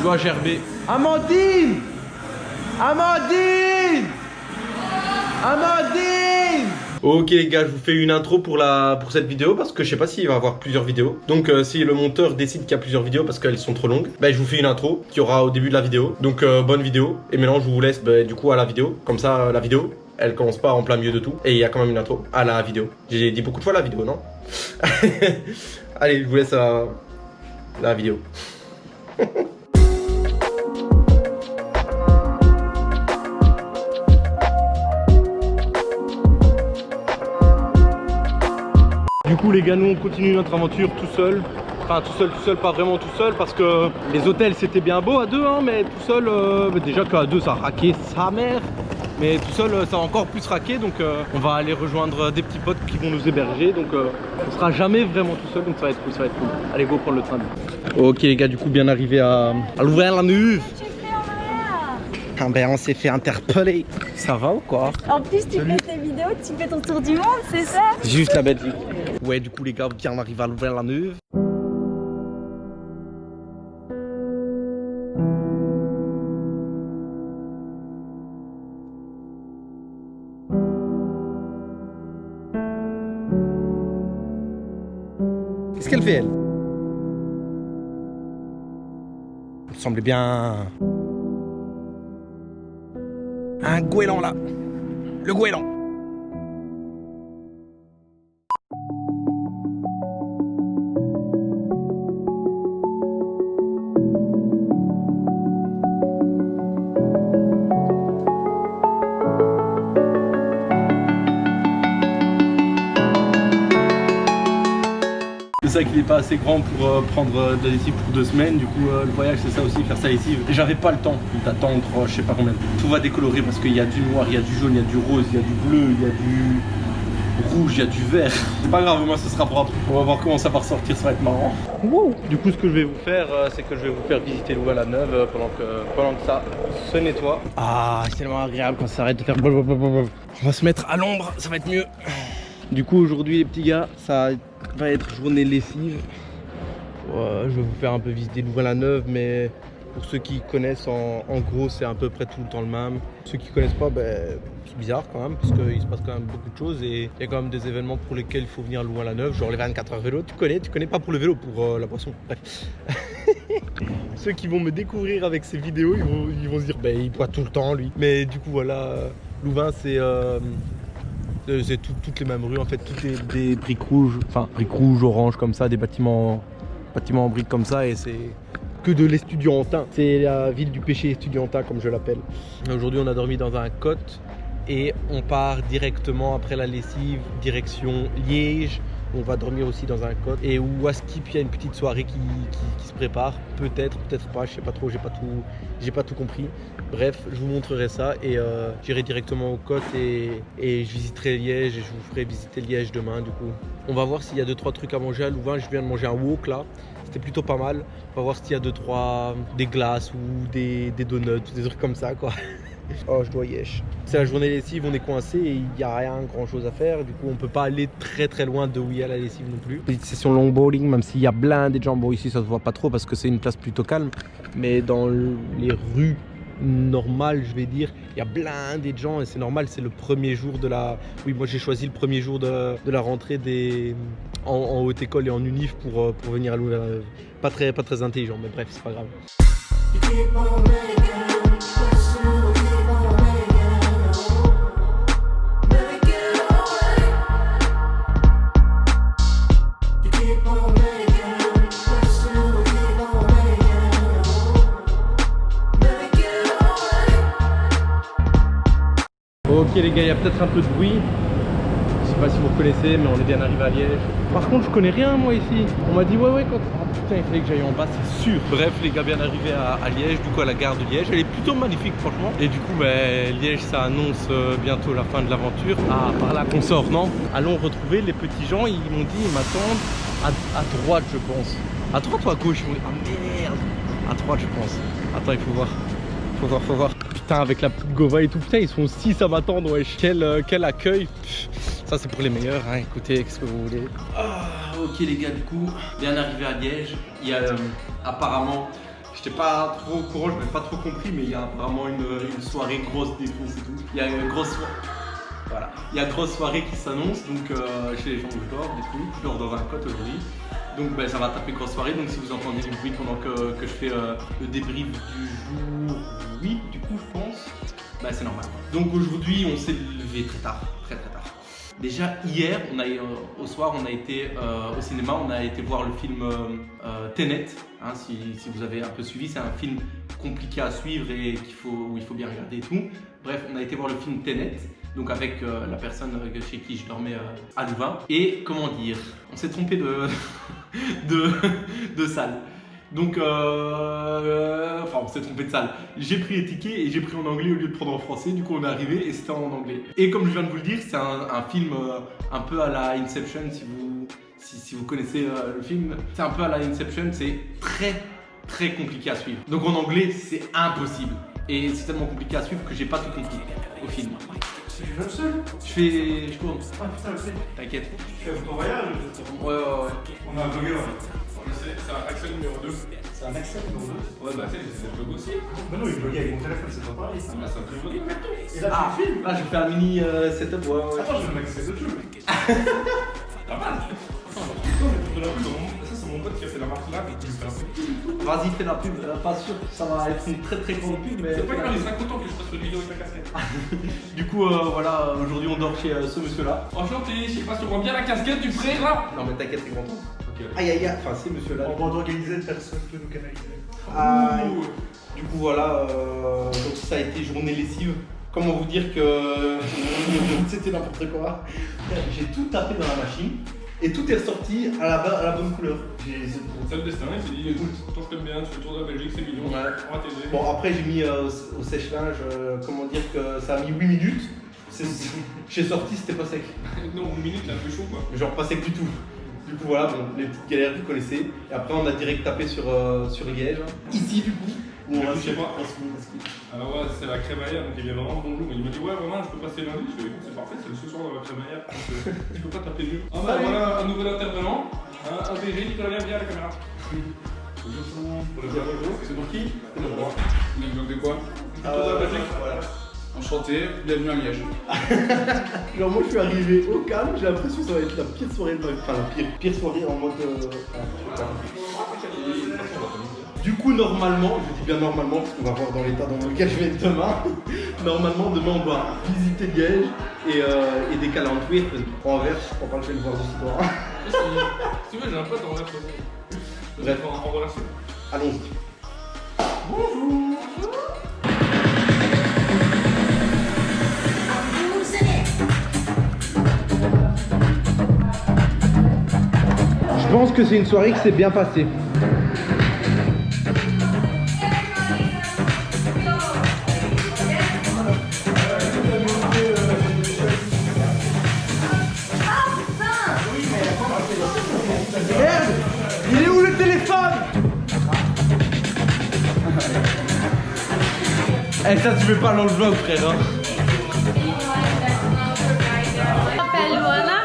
Je dois gerber. Amandine! Amandine! Amandine! Ok les gars, je vous fais une intro pour cette vidéo parce que je sais pas s'il va y avoir plusieurs vidéos. Donc si le monteur décide qu'il y a plusieurs vidéos parce qu'elles sont trop longues, bah, je vous fais une intro qui aura au début de la vidéo. Donc bonne vidéo. Et maintenant je vous laisse du coup à la vidéo. Comme ça la vidéo, elle commence pas en plein milieu de tout. Et il y a quand même une intro à la vidéo. J'ai dit beaucoup de fois la vidéo, non? Allez, je vous laisse à la vidéo. Du coup les gars, nous on continue notre aventure tout seul. Enfin tout seul, pas vraiment tout seul parce que les hôtels c'était bien beau à deux hein, mais tout seul, déjà qu'à deux ça raquait sa mère. Mais tout seul ça va encore plus raquer, donc on va aller rejoindre des petits potes qui vont nous héberger. Donc on sera jamais vraiment tout seul, donc ça va être cool, ça va être cool. Allez go prendre le train. Ok les g'a, du coup bien arrivé à Louvain-la-Neuve. Ah ben on s'est fait interpeller. Ça va ou quoi? En plus tu fais tes vidéos, tu fais ton tour du monde, c'est ça? Juste la Belgique. Ouais du coup les gars, bien on arrive à Louvain-la-Neuve. Qu'est-ce qu'elle fait elle? Il semblait bien... un goéland là. Le goéland. C'est ça qu'il n'est pas assez grand pour prendre de la lessive pour 2 semaines. Du coup le voyage c'est ça aussi, faire sa lessive. Et j'avais pas le temps d'attendre je sais pas combien. Tout va décolorer parce qu'il y a du noir, il y a du jaune, il y a du rose, il y a du bleu, il y a du rouge, il y a du vert. C'est pas grave, moi ce sera propre. On va voir comment ça va ressortir, ça va être marrant. Wow. Du coup ce que je vais vous faire c'est que je vais vous faire visiter Louvain-la-Neuve pendant que ça se nettoie. Ah c'est tellement agréable quand ça s'arrête de faire blablabla. On va se mettre à l'ombre, ça va être mieux. Du coup aujourd'hui les petits gars, ça va être journée lessive. Je vais vous faire un peu visiter Louvain-la-Neuve, mais pour ceux qui connaissent en gros c'est à peu près tout le temps le même. Ceux qui connaissent pas, c'est bizarre quand même parce qu'il se passe quand même beaucoup de choses et il y a quand même des événements pour lesquels il faut venir à Louvain-la-Neuve, genre les 24 heures vélo. Tu connais pas pour le vélo, pour la boisson. Bref. Ceux qui vont me découvrir avec ces vidéos, ils vont se dire il boit tout le temps lui. Mais du coup voilà, Louvain c'est toutes les mêmes rues en fait, toutes des briques rouges, enfin briques rouges, orange comme ça, des bâtiments en briques comme ça, et c'est que de l'estudiantin. C'est la ville du péché estudiantin comme je l'appelle. Aujourd'hui on a dormi dans un cote et on part directement après la lessive direction Liège. On va dormir aussi dans un cote et où à Skip il y a une petite soirée qui se prépare, peut-être pas, je sais pas trop, j'ai pas tout compris. Bref, je vous montrerai ça et j'irai directement au cote et je visiterai Liège et je vous ferai visiter Liège demain. Du coup on va voir s'il y a 2-3 trucs à manger à Louvain. Je viens de manger un wok là, c'était plutôt pas mal. On va voir s'il y a 2-3 des glaces ou des donuts, des trucs comme ça quoi. Oh je dois yesh. C'est la journée lessive, on est coincé et il n'y a rien grand chose à faire. Du coup on peut pas aller très loin de où il y a la lessive non plus. Petite session longboarding, même s'il y a blindé de gens. Bon ici ça se voit pas trop parce que c'est une place plutôt calme. Mais dans les rues normales je vais dire, il y a blindé de gens et c'est normal, c'est le premier jour de la... Oui moi j'ai choisi le premier jour de la rentrée en haute école et en unif pour venir à Louvain-la-Neuve. Pas très intelligent mais bref c'est pas grave. Ok les gars, il y a peut-être un peu de bruit. Je sais pas si vous reconnaissez, mais on est bien arrivé à Liège. Par contre, je connais rien moi ici. On m'a dit ouais quand... Oh, putain, il fallait que j'aille en bas, c'est sûr. Bref les gars, bien arrivé à Liège, du coup à la gare de Liège. Elle est plutôt magnifique franchement. Et du coup, Liège, ça annonce bientôt la fin de l'aventure. Ah, par là qu'on sort, non? Allons retrouver les petits gens. Ils m'ont dit, ils m'attendent à droite, je pense. À droite ou à gauche? Ah merde. À droite, je pense. Attends, il faut voir. Faut voir. Putain, avec la petite Gova et tout, putain, ils sont 6 à m'attendre, wesh. Quel accueil. Ça, c'est pour les meilleurs, hein. Écoutez, qu'est-ce que vous voulez. Ah, ok, les gars, du coup, bien arrivé à Liège. Il y a apparemment, J'étais pas trop au courant, je n'avais pas trop compris, mais il y a vraiment une soirée grosse défonce et tout. Il y a une grosse soirée. Voilà. Il y a une grosse soirée qui s'annonce, donc chez les gens où je dors, du coup, je dors dans un cote aujourd'hui. Donc ça va taper grosse soirée, donc si vous entendez du bruit pendant que je fais le débrief du jour 8, du coup je pense, c'est normal. Donc aujourd'hui on s'est levé très tard, très tard. Déjà hier, au soir, on a été au cinéma, on a été voir le film Tenet, hein, si vous avez un peu suivi, c'est un film compliqué à suivre et où il faut bien regarder et tout. Bref, on a été voir le film Tenet, donc avec la personne chez qui je dormais à Louvain. Et comment dire, on s'est trompé de salle. Donc, on s'est trompé de salle. J'ai pris les tickets et j'ai pris en anglais au lieu de prendre en français. Du coup, on est arrivé et c'était en anglais. Et comme je viens de vous le dire, c'est un film un peu à la Inception, si vous connaissez le film. C'est un peu à la Inception, c'est très compliqué à suivre. Donc en anglais, c'est impossible. Et c'est tellement compliqué à suivre que j'ai pas tout compris au film. Tu fais le seul? Je tourne. Ah putain, ok. T'inquiète. Tu fais ton voyage? Ouais. On a un vlogger là. C'est un Axel numéro 2. C'est un Axel numéro 2? Ouais, bah tu sais, c'est le vlog aussi. Mais non, il vloguait avec mon téléphone, c'est pas pareil ça. Ah, c'est un plus vlog. Et là, tu filmes? Là, je fais un mini setup. Ouais. Attends, je vais me mettre dessus. Pas mal. Ça, c'est mon pote qui a fait la marque là. Vas-y, fais la pub. Pas sûr que ça va être une très grande pub, mais. C'est pas grave, il sera content que je fasse une vidéo avec ta casquette. Du coup, voilà, aujourd'hui on dort chez ce monsieur-là. Enchanté, je sais pas si tu vois bien la casquette du frère. Non, mais t'inquiète, t'es content. Ok. Aïe, enfin, c'est monsieur-là. En bande organisée, personne peut nous canaliser. Aïe. Du coup, voilà, donc ça a été journée lessive. Comment vous dire que c'était n'importe quoi. J'ai tout tapé dans la machine et tout est ressorti à la bonne couleur. C'est le destin, il s'est dit écoute, toi je t'aime bien, tu fais le tour de la Belgique, c'est mignon, Ouais. on va t'aider. Bon, après j'ai mis au sèche-linge, comment dire que ça a mis 8 minutes. J'ai sorti, c'était pas sec. Non, une minute, là, un peu chaud quoi. Genre pas sec du tout. Du coup voilà, bon, les petites galères vous connaissez. Et après on a direct tapé sur Liège. Ici du coup. Où on Je sais pas. parce que- Alors ouais, c'est la crémaillère, donc il vient vraiment bonjour. Il m'a dit ouais, vraiment, je peux passer lundi. Je fais écoute, c'est parfait, c'est le ce soir dans la crémaillère. Je peux pas taper mieux. Ah bah Salut. voilà un nouvel intervenant. Un VG, Nicolas, viens à la caméra. Pour le dire bonjour, c'est pour qui? Le vlog de quoi? Le tour de la Belgique. Voilà. Enchanté, bienvenue à Liège. Alors moi je suis arrivé au calme, j'ai l'impression que ça va être la pire soirée de ma vie. Enfin la pire soirée en mode. Du coup normalement, je dis bien normalement parce qu'on va voir dans l'état dans lequel je vais être demain. Normalement demain on doit visiter Liège et décaler Antwerp. En Anvers, je crois pas que je vais le voir aussi toi. Si tu veux, j'ai un pote en vrai. Bref. En relation. Allons-y. Je pense que c'est une soirée qui s'est bien passée. Merde! Il est où le téléphone? Eh ça tu veux pas dans le vlog frère hein. Je m'appelle Luana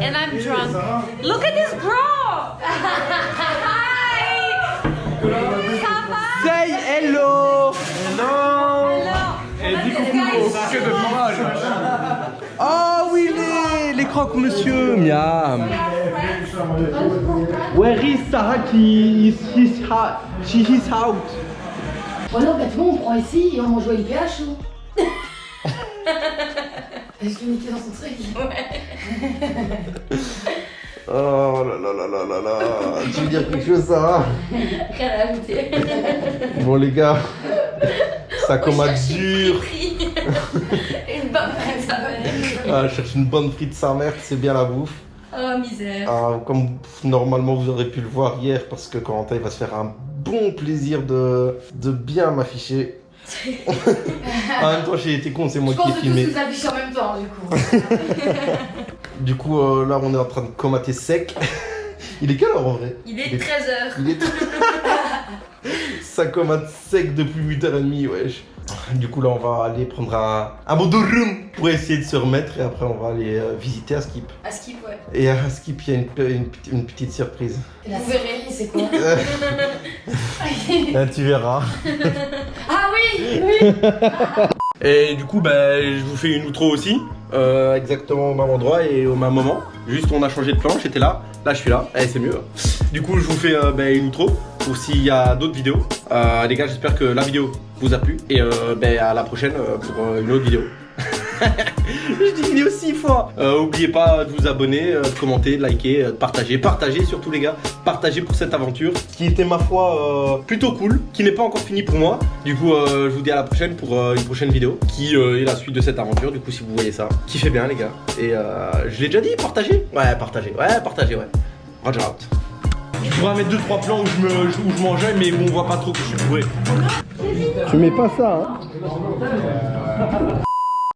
and I'm drunk. Look at this bro! Hi! Ça va? Say hello! Hello! Hello! Et dis coucou au queue de fromage. Oh oui les croques monsieur miam. Where is Sarah she is out? Voilà, bêtement, on prend ici et on mange au LPH ou? Est-ce qu'il était dans son truc? Oh là là là là là là. Tu veux dire quelque chose Sarah? Rien à ajouter. Bon les gars, ça commande dur. Une bonne frite, ça va. Ah, je cherche une bonne frite sa mère, c'est bien la bouffe. Oh misère. Ah, comme normalement vous aurez pu le voir hier parce que Corentin il va se faire un bon plaisir de bien m'afficher. En même temps j'ai été con, c'est moi Je qui ai pense que tous filmé. nous affichent en même temps du coup. Du coup là on est en train de comater sec. Il est quelle heure en vrai? Il est 13h. Il est ça comate sec depuis 8h30 wesh. Du coup là on va aller prendre un bon room pour essayer de se remettre et après on va aller visiter Askip. À skip, ouais. Et à Askip il y a une petite surprise. La verrez, c'est quoi? Là, tu verras. Ah oui, oui. Et du coup je vous fais une outro aussi. Exactement au même endroit et au même moment. Juste on a changé de planche, j'étais là, là je suis là, c'est mieux. Du coup je vous fais une outro pour s'il y a d'autres vidéos. Les gars j'espère que la vidéo vous a plu et à la prochaine pour une autre vidéo. Je dis vidéo 6 fois. Oubliez pas de vous abonner, de commenter, de liker, de partager. Partagez surtout les gars, partagez pour cette aventure qui était ma foi plutôt cool, qui n'est pas encore fini pour moi. Du coup je vous dis à la prochaine pour une prochaine vidéo qui est la suite de cette aventure. Du coup si vous voyez ça, kiffez bien les gars. Et je l'ai déjà dit, partagez. Ouais partagez, ouais. Roger out. Je pourrais mettre 2-3 plans où je mangeais mais bon on voit pas trop que je suis bourré. Tu mets pas ça hein.